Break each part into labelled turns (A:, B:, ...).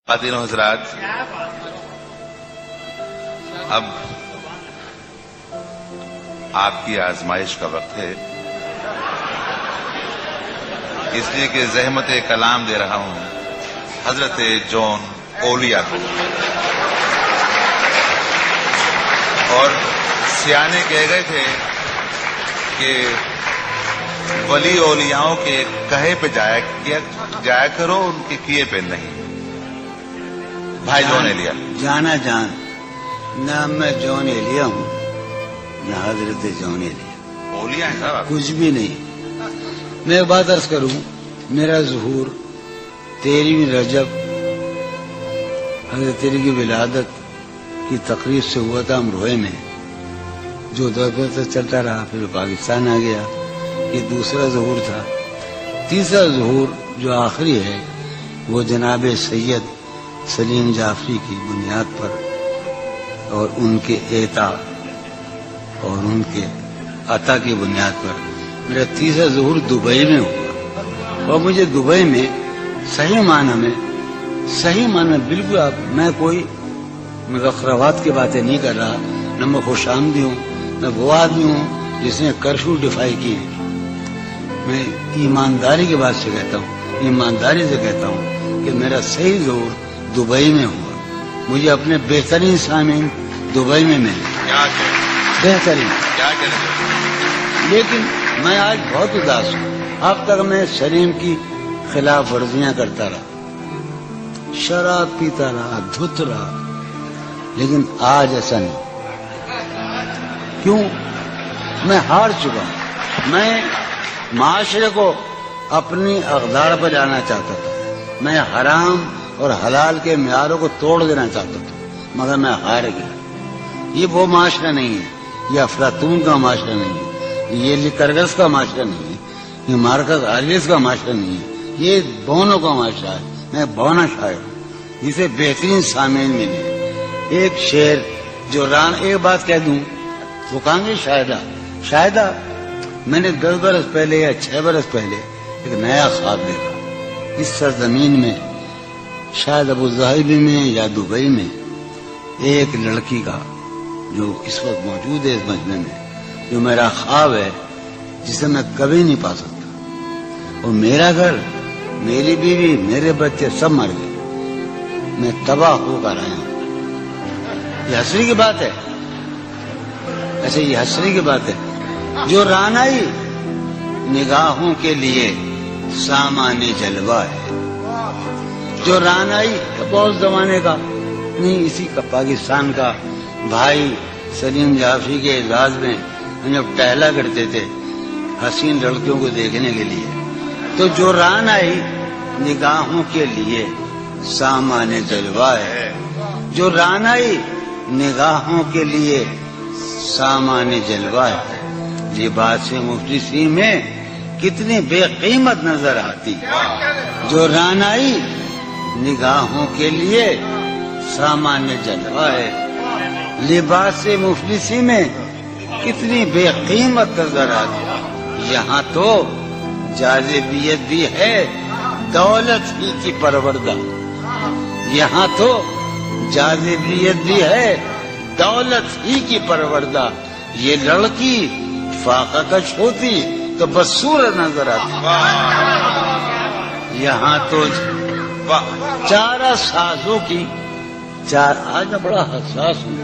A: خواتین و حضرات، اب آپ کی آزمائش کا وقت ہے، اس لیے کہ زحمت کلام دے رہا ہوں حضرت جون اولیا کو، اور سیانے کہہ گئے تھے کہ ولی اولیاؤں کے کہے پہ جایا کرو، ان کے کیے پہ نہیں۔ بھائی جون ایلیا
B: جانا جان، نہ میں جون ایلیا ہوں نہ حضرت جون ایلیا،
A: اولیا ہیں صاحب،
B: کچھ بھی نہیں۔ میں ایک بات عرض کروں، میرا ظہور 13 رجب حضرت علی کی ولادت کی تقریب سے ہوا تھا امروہے میں، جو دور تک چلتا رہا، پھر پاکستان آ گیا۔ یہ دوسرا ظہور تھا۔ تیسرا ظہور جو آخری ہے وہ جناب سید سلیم جعفری کی بنیاد پر اور ان کے اعطا اور ان کے عطا کی بنیاد پر میرا تیسرا ظہور دبئی میں ہوا، اور مجھے دبئی میں صحیح معنی بالکل، میں کوئی مذخرفات کی باتیں نہیں کر رہا، نہ میں خوش آمدی ہوں، میں وہ آدمی ہوں جس نے کرفیو ڈیفائی کی ہے۔ میں ایمانداری کی بات سے کہتا ہوں، ایمانداری سے کہتا ہوں کہ میرا صحیح ظہور دبئی میں ہوا۔ مجھے اپنے بہترین سامعین دبئی میں ملے، بہترین۔ لیکن میں آج بہت اداس ہوں۔ اب تک میں سلیم کی خلاف ورزیاں کرتا رہا، شراب پیتا رہا، دھت رہا، لیکن آج ایسا نہیں۔ کیوں؟ میں ہار چکا ہوں۔ میں معاشرے کو اپنی اقدار پر لانا چاہتا تھا، میں حرام اور حلال کے معیاروں کو توڑ دینا چاہتا تھا، مگر میں ہار گیا۔ یہ وہ معاشرہ نہیں ہے، یہ افلاطون کا معاشرہ نہیں ہے، یہ لیکرگس کا معاشرہ نہیں ہے، یہ مارکس آریس کا معاشرہ نہیں ہے، یہ بونوں کا معاشرہ ہے۔ میں بونا شاعر ہوں جسے بہترین سامعین ملے۔ ایک شعر جو ایک بات کہہ دوں، وہ کہاں گے شاہدہ میں نے 10 برس پہلے یا 6 برس پہلے ایک نیا خواب دیکھا۔ اس سرزمین میں، شاید ابوظہبی میں یا دبئی میں، ایک لڑکی کا جو اس وقت موجود ہے اس مجمع میں، جو میرا خواب ہے، جسے میں کبھی نہیں پا سکتا۔ اور میرا گھر، میری بیوی، میرے بچے سب مر گئے، میں تباہ ہو کر آیا ہوں۔ یہ حسرت کی بات ہے، ایسے یہ حسرت کی بات ہے۔ جو رانائی نگاہوں کے لیے سامان جلوہ ہے، جو رانائی بہت زمانے کا نہیں، اسی کا پاکستان کا بھائی سلیم جعفری کے اعزاز میں ہم جب ٹہلا کرتے تھے حسین لڑکیوں کو دیکھنے کے لیے، تو جو رانائی نگاہوں کے لیے سامان جلوہ ہے، جو رانائی نگاہوں کے لیے سامان جلوہ ہے، لباس مفلسی میں کتنی بے قیمت نظر آتی، جو رانائی نگاہوں کے لیے سامان جلوہ ہے، لباس مفلسی میں کتنی بے قیمت نظر آتی۔ یہاں تو جاذبیت بھی ہے دولت ہی کی پروردہ، یہاں تو جاذبیت بھی ہے دولت ہی کی پروردہ۔ یہ لڑکی فاقہ کش ہوتی تو بدصورت نظر آتی۔ یہاں تو چارہ سازوں کی آج میں بڑا حساس ہوں،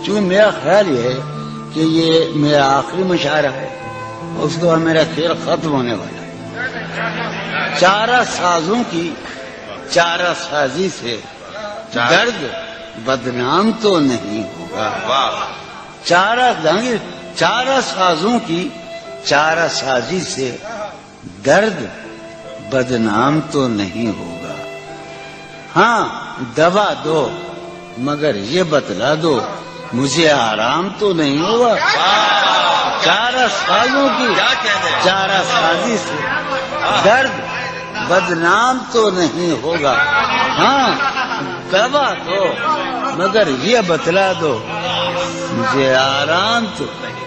B: چونکہ میرا خیال یہ ہے کہ یہ میرا آخری مشاعرہ ہے، اس کے بعد میرا کھیل ختم ہونے والا ہے۔ چارہ سازوں کی چارہ سازی سے درد بدنام تو نہیں ہوگا، چارہ سازوں کی چارہ سازی سے درد بدنام تو نہیں ہوگا۔ ہاں دوا دو مگر یہ بتلا دو مجھے آرام تو نہیں ہوگا۔ چارہ سازوں کی چارہ سازی سے درد بدنام تو نہیں ہوگا۔ ہاں دوا دو مگر یہ بتلا دو مجھے آرام تو نہیں۔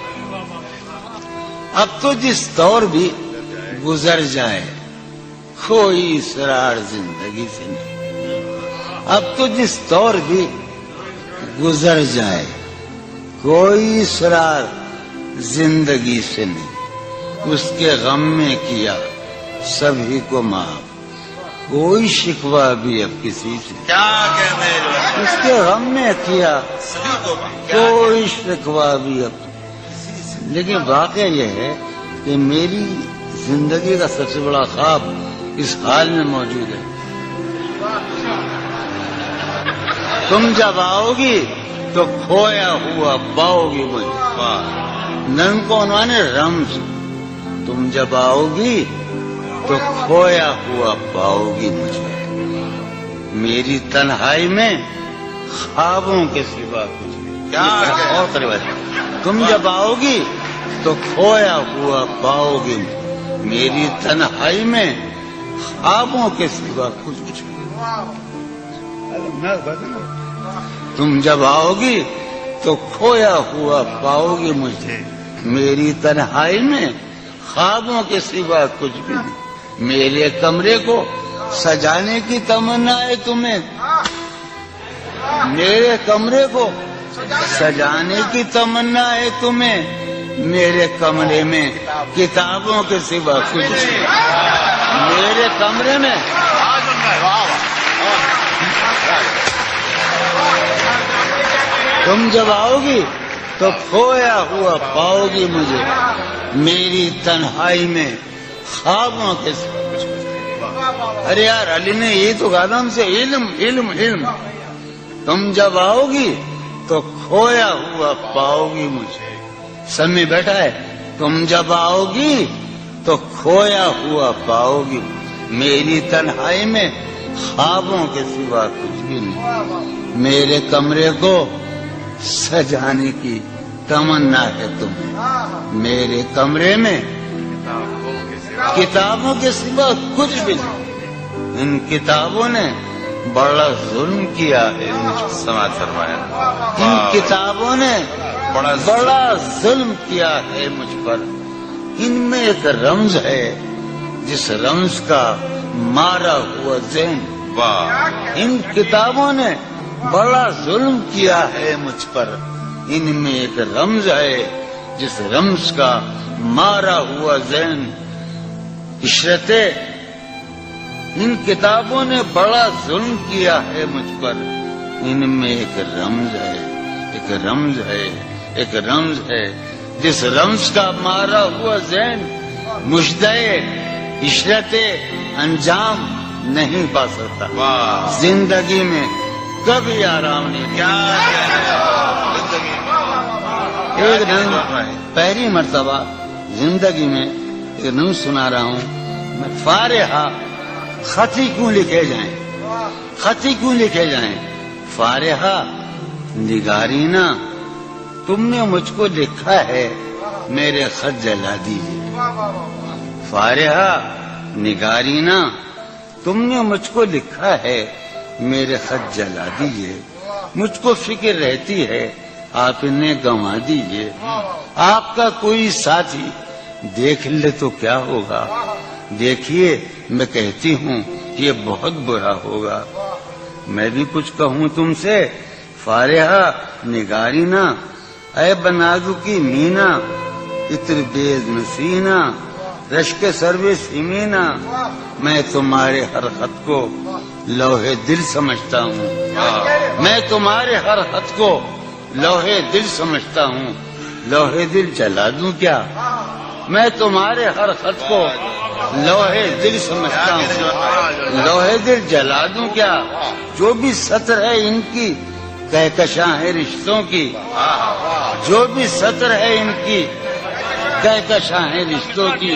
B: اب تو جس دور بھی گزر جائے کوئی اسرار زندگی سے نہیں، اب تو جس دور بھی گزر جائے کوئی اسرار زندگی سے نہیں، اس کے غم میں کیا سبھی کو معاف، کوئی شکوہ بھی اب کسی سے،
A: کیا کہنے
B: اس کے غم میں کیا
A: سبھی کو
B: کوئی شکوہ بھی اب، لیکن واقعہ یہ ہے کہ میری زندگی کا سب سے بڑا خواب اس حال میں موجود ہے، تم جب آؤ گی تو کھویا ہوا پاؤ گی مجھے، نن کو انہوں نے رمز، تم جب آؤ گی تو کھویا ہوا پاؤ گی مجھے، میری تنہائی میں خوابوں کے سوا کچھ نہیں،
A: کیا
B: اور قریب ہے، تم جب آؤ گی تو کھویا ہوا پاؤ گی میری تنہائی میں خوابوں کے سوا کچھ نہیں، تم جب آؤ گی تو کھویا ہوا پاؤ گی مجھے، میری تنہائی میں خوابوں کے سوا کچھ بھی نہیں، میرے کمرے کو سجانے کی تمنا ہے تمہیں، میرے کمرے کو سجانے کی تمنا ہے تمہیں، میرے کمرے میں کتابوں کے سوا کچھ نہیں، میرے کمرے میں تم جب آؤ گی تو کھویا ہوا پاؤ گی مجھے، میری تنہائی میں خوابوں کے سوا کچھ نہیں۔ ارے یار علی نے یہ تو کہا ہم سے علم علم علم، تم جب آؤ گی تو کھویا ہوا پاؤ گی مجھے، سب میں بیٹھا ہے، تم جب آؤ گی تو کھویا ہوا پاؤ گی، میری تنہائی میں خوابوں کے سوا کچھ بھی نہیں، میرے کمرے کو سجانے کی تمنا ہے تمہیں، میرے کمرے میں کتابوں کے سوا کچھ بھی نہیں، ان کتابوں نے بڑا ظلم کیا ہے مجھ پر،
A: سماج فرمایا،
B: ان کتابوں نے بڑا ظلم کیا ہے مجھ پر، ان میں ایک رمز ہے جس رمز کا مارا ہوا ذہن،
A: واہ،
B: ان کتابوں نے بڑا ظلم کیا ہے مجھ پر، ان میں ایک رمز ہے جس رمز کا مارا ہوا ذہن، عشرتیں، ان کتابوں نے بڑا ظلم کیا ہے مجھ پر، ان میں ایک رمز ہے، ایک رمز ہے، ایک رمز ہے جس رمز کا مارا ہوا ذہن مجدے عشرتیں انجام نہیں پا سکتا،
A: واہ،
B: زندگی میں کبھی آرام نہیں
A: کیا
B: کیا،
A: زندگی
B: ایک دن پہلی مرتبہ زندگی میں ایک نظم سنا رہا ہوں میں، فارحہ خطی کیوں لکھے جائیں، خطی کیوں لکھے جائیں، فارحہ نگارینا تم نے مجھ کو لکھا ہے میرے خط جلا دیجیے، فارحہ نگارینا تم نے مجھ کو لکھا ہے میرے خط جلا دیجیے، مجھ کو فکر رہتی ہے آپ انہیں گنوا دیجیے، آپ کا کوئی ساتھی دیکھ لے تو کیا ہوگا، دیکھیے میں کہتی ہوں یہ بہت برا ہوگا، میں بھی کچھ کہوں تم سے، فارحہ نگارینا اے بنازو کی مینا، اتر بیز نسینا رشک سروے سیمینا، میں تمہارے ہر خط کو لوہے دل سمجھتا ہوں، میں تمہارے ہر خط کو لوہے دل سمجھتا ہوں، لوہے دل جلا دوں کیا، میں تمہارے ہر خط کو لوہے دل سمجھتا ہوں، لوہے دل جلا دوں کیا، جو بھی سطر ہے ان کی کہکشاں ہے رشتوں کی، جو بھی سطر ہے ان کی کہکشاں ہے رشتوں کی،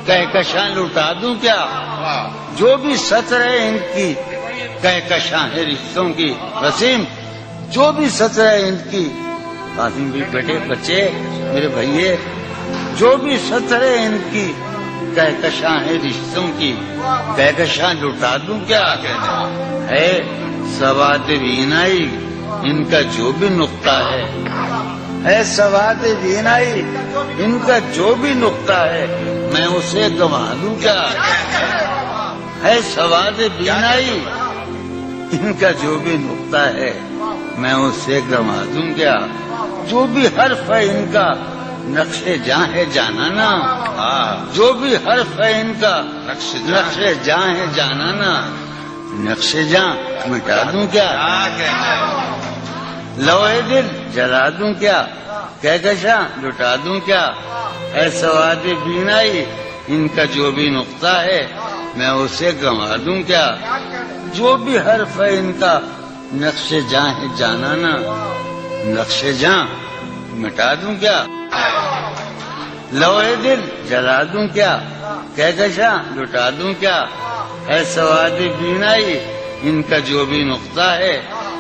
B: کہکشاں لٹا دوں کیا، جو بھی سطر ہے ان کی کہکشاں ہے رشتوں کی، وسیم جو بھی سطر ہے ان کی، قاسم بھی بیٹے بچے میرے بھائیے، جو بھی سطر ہے ان کی کہکشاں ہے رشتوں کی، کہکشاں لٹا دوں کیا، ہے سواد وینائی ان کا جو بھی نقطہ ہے سواد وینائی ان کا جو بھی نقطہ ہے، میں اسے گنوا دوں کیا، ہے سواد وینائی ان کا جو بھی نقطہ ہے میں اسے گنوا دوں کیا؟ جو بھی حرف ہے ان کا نقش جاں ہے جانانا، جو بھی حرف ہے ان کا نقش جاں ہے جانانا، نقش جاں مٹا دوں کیا؟ لوہے دل جلا دوں کیا؟ کہکشاں لٹا دوں کیا؟ اے سواد بینائی ان کا جو بھی نقطہ ہے میں اسے گنوا دوں کیا؟ جو بھی حرف ہے ان کا نقش جاں ہے جانانا، نقش جاں مٹا دوں کیا؟ لوہے دل جلا دوں کیا؟ کہکشاں لٹا دوں کیا؟ اے سواد بینائی ان کا جو بھی نقطہ ہے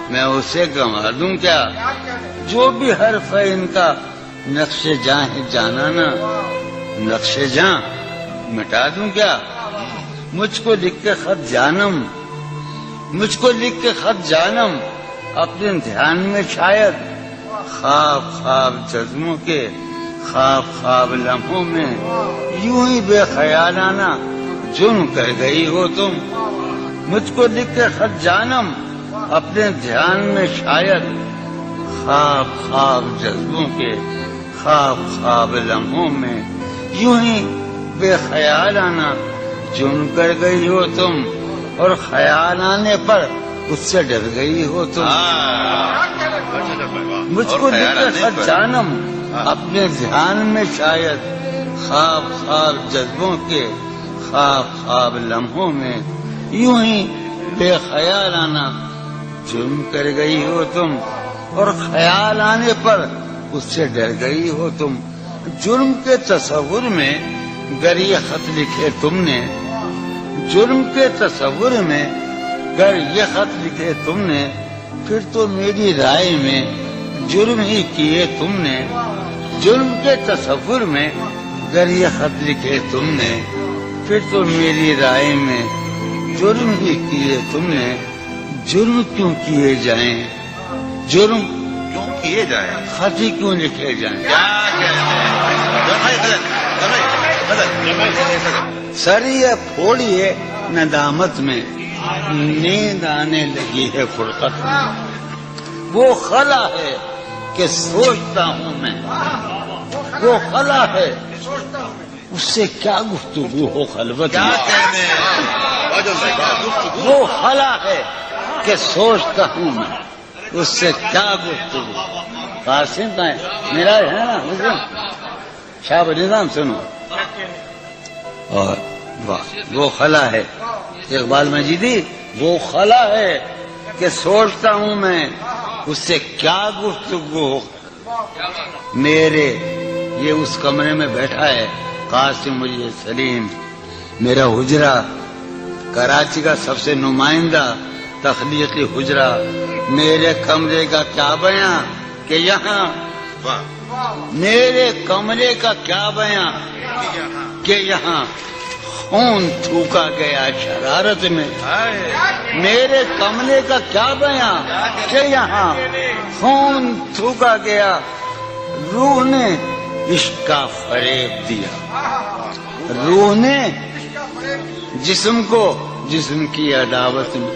B: میں اسے گنوا دوں کیا؟ جو بھی حرف ہے ان کا نقش جاں ہے جانانا، نقش جاں مٹا دوں کیا؟ مجھ کو لکھ کے خط جانم، مجھ کو لکھ کے خط جانم اپنے دھیان میں شاید، خواب خواب جذبوں کے خواب خواب لمحوں میں یوں ہی بے خیالانہ جرم کر گئی ہو تم۔ مجھ کو لکھ کے خط جانم اپنے دھیان میں شاید، خواب خواب جذبوں کے خواب خواب لمحوں میں یوں ہی بے خیالانہ جرم کر گئی ہو تم، اور خیال آنے پر اس سے ڈر گئی ہو تم۔ مجھ کو لکھ کے خط جانم اپنے دھیان میں شاید، خواب خواب جذبوں کے خواب خواب لمحوں میں یوں ہی بے خیالانہ جرم کر گئی ہو تم، اور خیال آنے پر اس سے ڈر گئی ہو تم۔ جرم کے تصور میں گر یہ خط لکھے تم نے، جرم کے تصور میں گر یہ خط لکھے تم نے، پھر تو میری رائے میں جرم ہی کیے تم نے۔ جرم کے تصور میں گر یہ خط لکھے تم نے، پھر تو میری رائے میں جرم ہی کیے تم نے۔ جرم کیوں کیے جائیں، جرم
A: کیوں کیے جائیں،
B: خط ہی کیوں لکھے جائیں؟ سریے پھوڑیے ندامت میں، نیند آنے لگی ہے فرقت میں۔ وہ خلا ہے کہ سوچتا ہوں میں، وہ خلا ہے اس سے کیا گفتگو ہو خلوت میں۔ وہ خلا ہے کہ سوچتا ہوں میں، اس سے کیا گفتگو۔ قاسم کا میرا ہے نا شاہ نظام سنو، اور وہ خلا ہے اقبال مجیدی، وہ خلا ہے کہ سوچتا ہوں میں، اس سے کیا گفتگو ہو۔ میرے یہ اس کمرے میں بیٹھا ہے قاسم مجھے سلیم، میرا حجرہ کراچی کا سب سے نمائندہ تخلیقی حجرہ، میرے کمرے کا کیا بیاں کہ یہاں، میرے کمرے کا کیا بیاں کہ یہاں خون تھوکا گیا شرارت میں۔ میرے کمرے کا کیا بیاں کہ یہاں خون تھوکا گیا، روح نے عشق کا فریب دیا، روح نے جسم کو جسم کی عداوت میں۔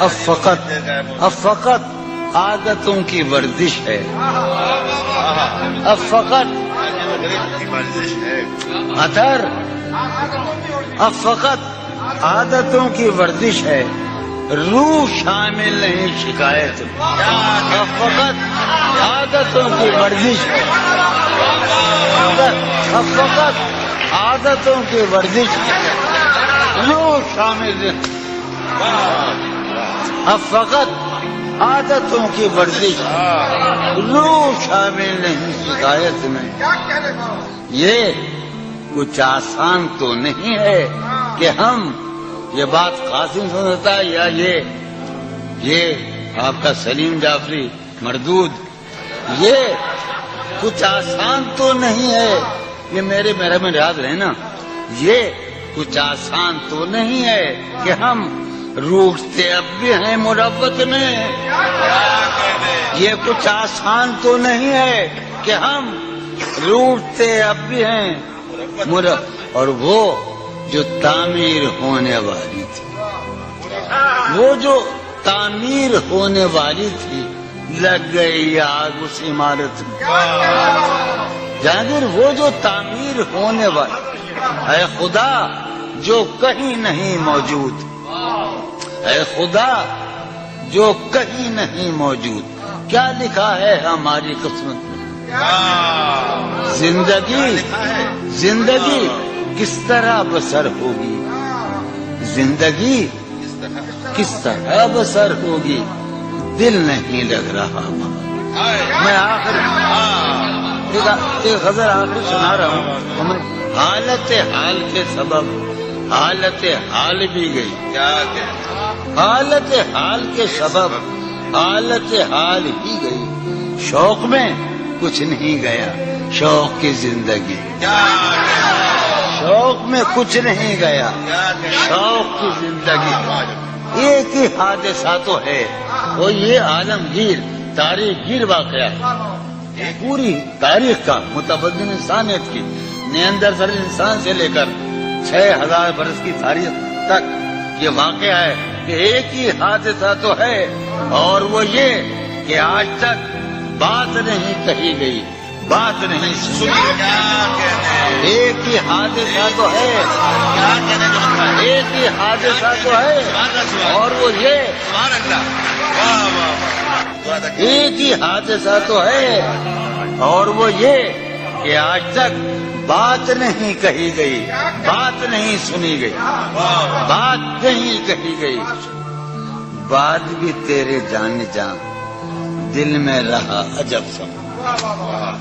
B: اب فقط عادتوں کی ورزش ہے، اب فقط اثر، اب فقط عادتوں کی ورزش ہے، روح شامل نہیں شکایت۔ اب فقط عادتوں کی ورزش ہے، اب فقط عادتوں کی ورزش ہے، روح شامل نہیں۔ اب فقط عادتوں کی ورزش، روح شامل نہیں شکایت میں۔ یہ کچھ آسان تو نہیں ہے کہ ہم، یہ بات قاسم سنتا ہے یا یہ آپ کا سلیم جعفری مردود، یہ کچھ آسان تو نہیں ہے، یہ میرے میں یاد رہے نا، یہ کچھ آسان تو نہیں ہے کہ ہم روٹتے اب بھی ہیں مروت میں۔ یہ کچھ آسان تو نہیں ہے کہ ہم روٹتے اب بھی ہیں اور جو تعمیر ہونے والی تھی، وہ جو تعمیر ہونے والی تھی لگ گئی آگ اس عمارت میں۔ جہانگیر وہ جو تعمیر ہونے والی، اے خدا جو کہیں نہیں موجود، اے خدا جو کہیں نہیں موجود، کیا لکھا ہے ہماری قسمت میں؟ زندگی کس طرح بسر ہوگی، زندگی کس طرح بسر ہوگی، دل نہیں لگ رہا۔ میں ایک غزل آخر سنا رہا ہوں۔ حالت حال کے سبب حالت حال بھی گئی، حالت حال کے سبب حالت حال ہی گئی، شوق میں کچھ نہیں گیا، شوق کی زندگی، شوق میں کچھ نہیں گیا، شوق کی زندگی۔ ایک ہی حادثہ تو ہے، وہ یہ عالمگیر تاریخ گیر واقعہ ہے، پوری تاریخ کا، متبدل انسانیت کی، نیاندرتال انسان سے لے کر 6000 برس کی تاریخ تک یہ واقعہ ہے کہ ایک ہی حادثہ تو ہے، اور وہ یہ کہ آج تک بات نہیں کہی گئی، بات نہیں سنی۔ ایک ہی حادثہ تو ہے، ایک ہی حادثہ تو ہے، اور وہ یہ ایک ہی حادثہ تو ہے، اور وہ یہ کہ آج تک بات نہیں کہی گئی، بات نہیں سنی گئی، بات نہیں کہی گئی۔ بات بھی تیرے جان جان دل میں رہا عجب سما،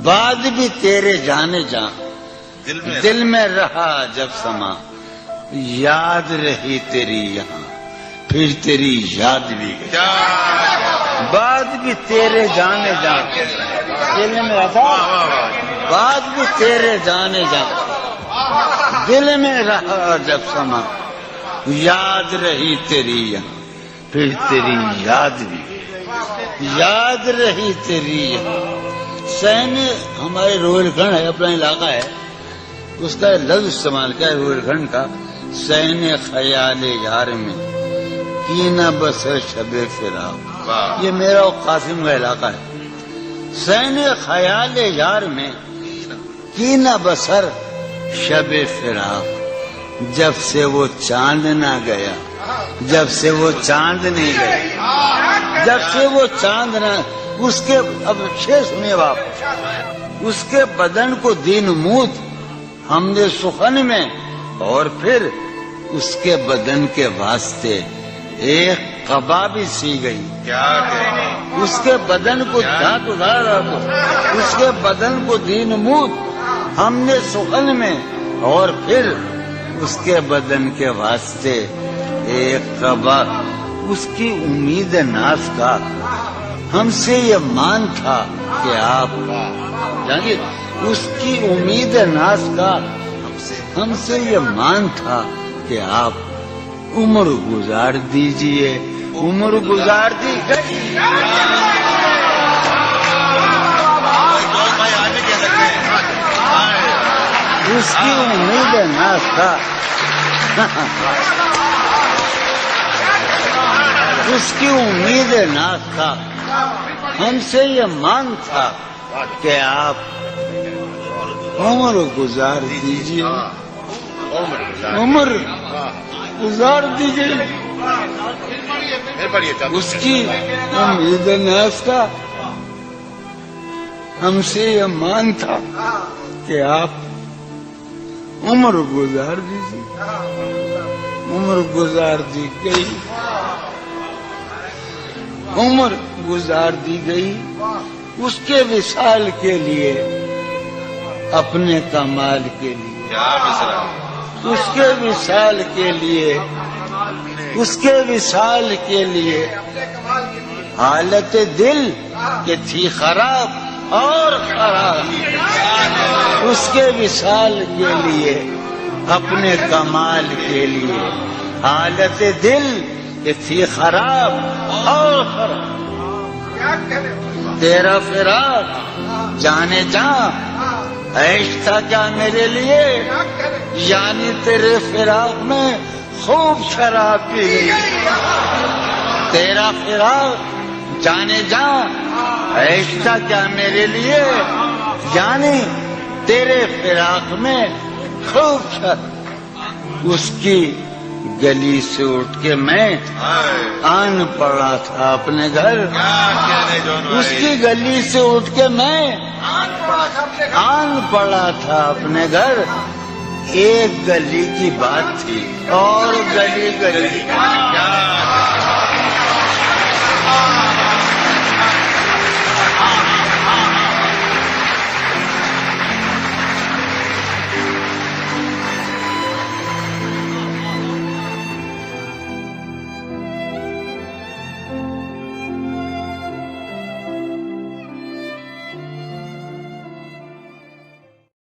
B: بات بھی تیرے جانے جان دل میں رہا عجب سما، یاد رہی تیری یہاں پھر تیری یاد بھی گئی، بات بھی تیرے جانے جان دل میں رہا، بات بھی تیرے جانے جان دل میں رہا جب سما، یاد رہی تیری یہاں پھر تیری یاد بھی، یاد رہی تیری یہاں۔ سین ہمارے روہیل کھنڈ ہے، اپنا علاقہ ہے، اس کا لفظ استعمال کیا ہے روہیل کھنڈ کا، سین خیال یار میں کینہ بسر شب فراق، یہ میرا اور قاسم کا علاقہ ہے۔ سین خیال یار میں کینہ بسر شب فراق، جب سے وہ چاند نہ گیا، جب سے وہ چاند نہیں گیا، جب سے وہ چاند نہ، اس کے، اب شعر سنیے باپ، اس کے بدن کو دی نمود ہم نے سخن میں، اور پھر اس کے بدن کے واسطے ایک قبا بھی سی گئی، اس کے بدن کو دھات ادھارا، اس کے بدن کو دی نمود ہم نے سخن میں، اور پھر اس کے بدن کے واسطے ایک قبا، اس کی امید ناز کا ہم سے یہ مان تھا کہ آپ جانیے، اس کی امید ناز کا ہم سے یہ مان تھا کہ آپ عمر گزار دیجئے، عمر گزار دی گئی۔ اس کی امید ناز تھا، اس کی امید ناز تھا، ہم سے یہ مان تھا کہ آپ عمر گزار دیجئے، عمر گزار دیجئے۔ اس کی امید ناز تھا، ہم سے یہ مان تھا کہ آپ عمر گزار دیجئے، عمر گزار دی گئی، عمر گزار دی گئی، اس کے وصال کے لیے، اپنے کمال کے لیے، اس کے وصال کے لیے، اس کے وصال کے لیے، حالت دل کہ تھی خراب اور خراب، اس کے وصال کے لیے، اپنے کمال کے لیے، حالت دل کہ تھی خراب اور خراب، تیرا فراق جانے جاں عیش تھا کیا میرے لیے، یعنی تیرے فراق میں خوب شراب پی گئی، تیرا فراق جانے جا، عیش تھا کیا میرے لیے، یعنی تیرے فراق میں خوب شراب۔ اس کی گلی سے اٹھ کے میں آن پڑا تھا اپنے گھر، اس کی گلی سے اٹھ کے میں آن پڑا تھا اپنے گھر، ایک گلی کی بات تھی اور گلی گلی